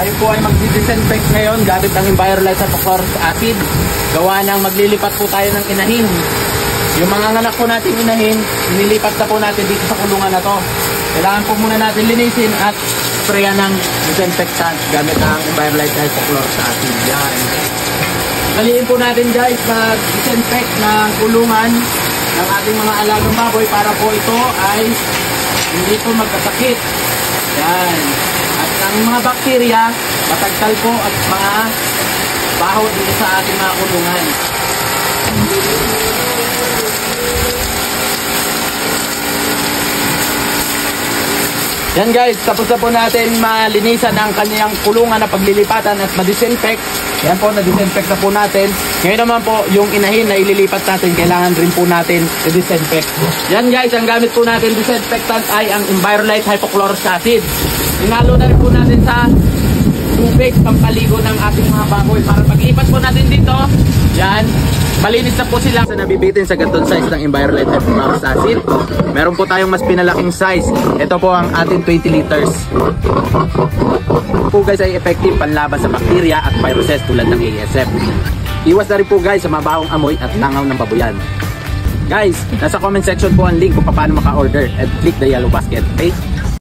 Tayo po ay mag-disinfect ngayon gamit ang Envirolite hypochlorous acid. Gawa ng maglilipat po tayo ng inahin. Yung mga anak po natin inahin, nilipat na po natin dito sa kulungan na to. Kailangan po muna natin linisin at sprayan ng disinfectant gamit ang Envirolite hypochlorous acid. Yan. Daliin po natin guys mag-disinfect ng kulungan ng ating mga alagang baboy para po ito ay hindi po magkasakit. Yan. At ang mga bakterya, matagtal po at mga baho dito sa ating mga kulungan. Yan guys, tapos na po natin malinisan ang kanyang kulungan na paglilipatan at ma-disinfect. Yan po, na-disinfect na po natin. Ngayon naman po, yung inahin na ililipat natin, kailangan rin po natin i-disinfect. Yan guys, ang gamit po natin disinfectant ay ang Envirolite hypochlorous acid. Inalo na rin po natin sa tubig pampaligo ng ating mga baboy para paglipat po natin dito. Yan, malinis na po sila. Sa nabibitin sa ganitong size ng Envirolite hypochlorous acid, meron po tayong mas pinalaking size. Ito po ang ating 20 liters. Po guys ay effective panlaban sa bakterya at viruses tulad ng ASF. Iwas na rin po guys sa mabahong amoy at langaw ng babuyan. Guys, nasa comment section po ang link kung paano maka-order and click the yellow basket. Okay?